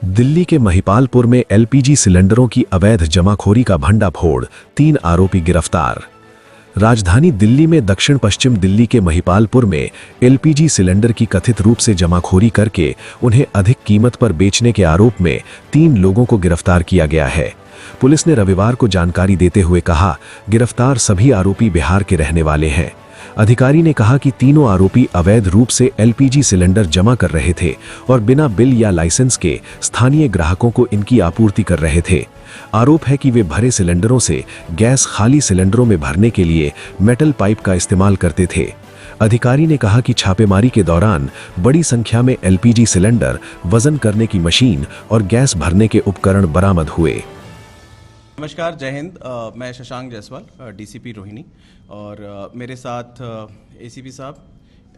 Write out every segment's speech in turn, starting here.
दिल्ली के महिपालपुर में एलपीजी सिलेंडरों की अवैध जमाखोरी का भंडाफोड़, 3 आरोपी गिरफ्तार। राजधानी दिल्ली में दक्षिण पश्चिम दिल्ली के महिपालपुर में एलपीजी सिलेंडर की कथित रूप से जमाखोरी करके उन्हें अधिक कीमत पर बेचने के आरोप में 3 लोगों को गिरफ्तार किया गया है। पुलिस ने रविवार को जानकारी देते हुए कहा, गिरफ्तार सभी आरोपी बिहार के रहने वाले हैं। अधिकारी ने कहा कि तीनों आरोपी अवैध रूप से एलपीजी सिलेंडर जमा कर रहे थे और बिना बिल या लाइसेंस के स्थानीय ग्राहकों को इनकी आपूर्ति कर रहे थे। आरोप है कि वे भरे सिलेंडरों से गैस खाली सिलेंडरों में भरने के लिए मेटल पाइप का इस्तेमाल करते थे। अधिकारी ने कहा कि छापेमारी के दौरान बड़ी संख्या में एलपीजी सिलेंडर, वजन करने की मशीन और गैस भरने के उपकरण बरामद हुए। नमस्कार, जय हिंद। मैं शशांक जायसवाल, डीसीपी रोहिणी, और मेरे साथ एसीपी साहब,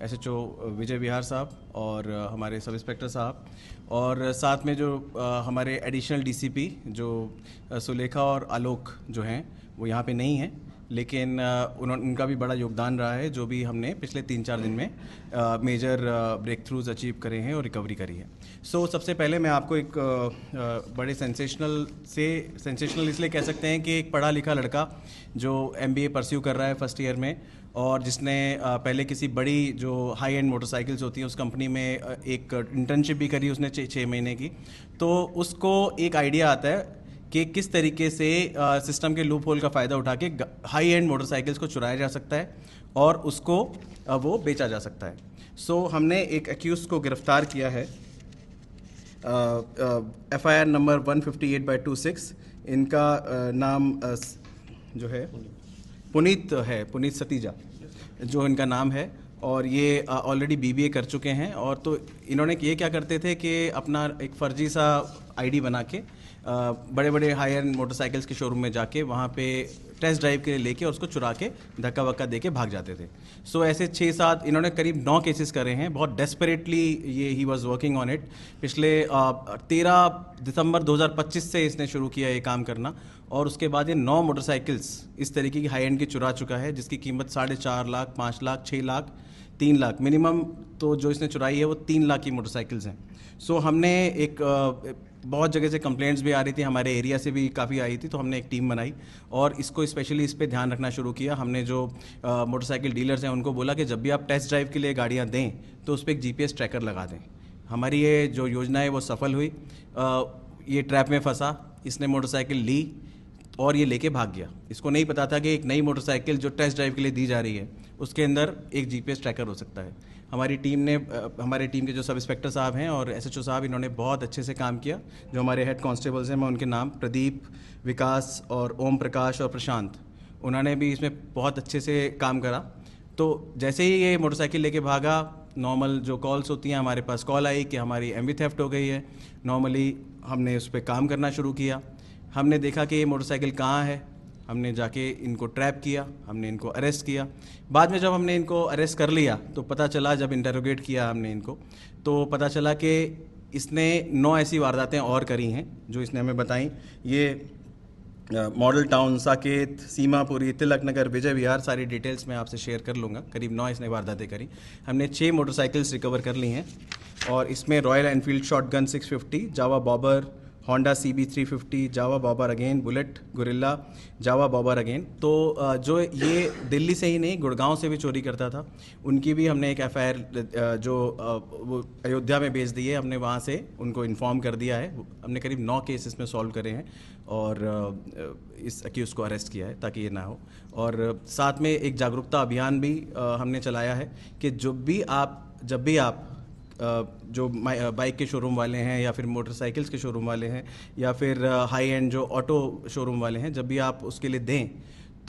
एसएचओ विजय विहार साहब और हमारे सब इंस्पेक्टर साहब, और साथ में जो हमारे एडिशनल डीसीपी जो सुलेखा और आलोक जो हैं वो यहाँ पे नहीं हैं, लेकिन उनका भी बड़ा योगदान रहा है जो भी हमने पिछले 3-4 दिन में मेजर ब्रेक थ्रूज अचीव करे हैं और रिकवरी करी है। सबसे पहले मैं आपको एक बड़े सेंसेशनल इसलिए कह सकते हैं कि एक पढ़ा लिखा लड़का जो एमबीए परस्यू कर रहा है फर्स्ट ईयर में, और जिसने पहले किसी बड़ी जो हाई एंड मोटरसाइकिल्स होती हैं उस कंपनी में एक इंटर्नशिप भी करी उसने 6 महीने की। तो उसको एक आइडिया आता है कि किस तरीके से सिस्टम के लूप होल का फ़ायदा उठा के हाई एंड मोटरसाइकिल्स को चुराया जा सकता है और उसको वो बेचा जा सकता है। हमने एक एक्यूज़ को गिरफ्तार किया है, FIR नंबर 158/26। इनका नाम जो है पुनीत सतीजा जो इनका नाम है, और ये ऑलरेडी बीबीए कर चुके हैं। और तो इन्होंने ये क्या करते थे कि अपना एक फ़र्जी सा आईडी बना के बड़े बड़े हाई एंड मोटरसाइकिल्स के शोरूम में जाके वहाँ पे टेस्ट ड्राइव के लिए लेके और उसको चुरा के धक्का वक्का दे के भाग जाते थे। ऐसे 6-7 इन्होंने करीब 9 केसेस करे हैं। बहुत desperately he was working on it. पिछले 13 दिसंबर 2025 से इसने शुरू किया ये काम करना, और उसके बाद ये 9 मोटरसाइकिल्स इस तरीके की हाई एंड की चुरा चुका है, जिसकी कीमत 4.5 लाख, 5 लाख, 6 लाख, 3 लाख मिनिमम। तो जो इसने चुराई है वो 3 लाख की मोटरसाइकिल्स हैं। हमने एक बहुत जगह से कंप्लेंट्स भी आ रही थी, हमारे एरिया से भी काफ़ी आई थी, तो हमने एक टीम बनाई और इसको स्पेशली इस पे ध्यान रखना शुरू किया। हमने जो मोटरसाइकिल डीलर्स हैं उनको बोला कि जब भी आप टेस्ट ड्राइव के लिए गाड़ियाँ दें तो उस पर एक GPS ट्रैकर लगा दें। हमारी ये जो योजना है वो सफल हुई। ये ट्रैप में फंसा, इसने मोटरसाइकिल ली और ये लेके भाग गया। इसको नहीं पता था कि एक नई मोटरसाइकिल जो टेस्ट ड्राइव के लिए दी जा रही है उसके अंदर एक GPS ट्रैकर हो सकता है। हमारी टीम के जो सब इंस्पेक्टर साहब हैं और एसएचओ साहब, इन्होंने बहुत अच्छे से काम किया। जो हमारे हेड कांस्टेबल्स हैं, मैं उनके नाम प्रदीप, विकास और ओम प्रकाश और प्रशांत, उन्होंने भी इसमें बहुत अच्छे से काम करा। तो जैसे ही ये मोटरसाइकिल लेके भागा, नॉर्मल जो कॉल्स होती हैं हमारे पास कॉल आई कि हमारी MV थेफ्ट हो गई है। नॉर्मली हमने उस पर काम करना शुरू किया। हमने देखा कि ये मोटरसाइकिल कहाँ है, हमने जाके इनको ट्रैप किया, हमने इनको अरेस्ट किया। बाद में जब हमने इनको अरेस्ट कर लिया तो पता चला, जब इंटरोगेट किया हमने इनको, तो पता चला कि इसने 9 ऐसी वारदातें और करी हैं जो इसने हमें बताई। ये मॉडल टाउन, साकेत, सीमापुरी, तिलक नगर, विजय विहार, सारी डिटेल्स मैं आपसे शेयर कर लूँगा। करीब 9 इसने वारदातें करी। हमने 6 मोटरसाइकिल्स रिकवर कर ली हैं, और इसमें रॉयल एनफील्ड शॉटगन 650, जावा बॉबर, होंडा CB 350, जावा बॉबर अगेन, बुलेट, गुरिल्ला, जावा बॉबर अगेन। तो जो ये दिल्ली से ही नहीं, गुड़गांव से भी चोरी करता था, उनकी भी हमने एक FIR जो वो अयोध्या में भेज दी है, हमने वहाँ से उनको इन्फॉर्म कर दिया है। हमने करीब 9 केस इसमें सॉल्व करे हैं और इस एक्यूज को अरेस्ट किया है ताकि ये ना हो। और साथ में एक जागरूकता अभियान भी हमने चलाया है कि जब भी आप जो बाइक के शोरूम वाले हैं या फिर मोटरसाइकिल्स के शोरूम वाले हैं या फिर हाई एंड जो ऑटो शोरूम वाले हैं, जब भी आप उसके लिए दें,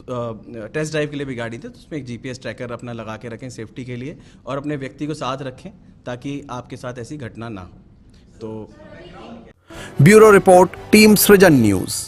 टेस्ट ड्राइव के लिए भी गाड़ी दें, तो उसमें एक GPS ट्रैकर अपना लगा के रखें सेफ्टी के लिए, और अपने व्यक्ति को साथ रखें ताकि आपके साथ ऐसी घटना ना हो। तो ब्यूरो रिपोर्ट, टीम सृजन न्यूज़।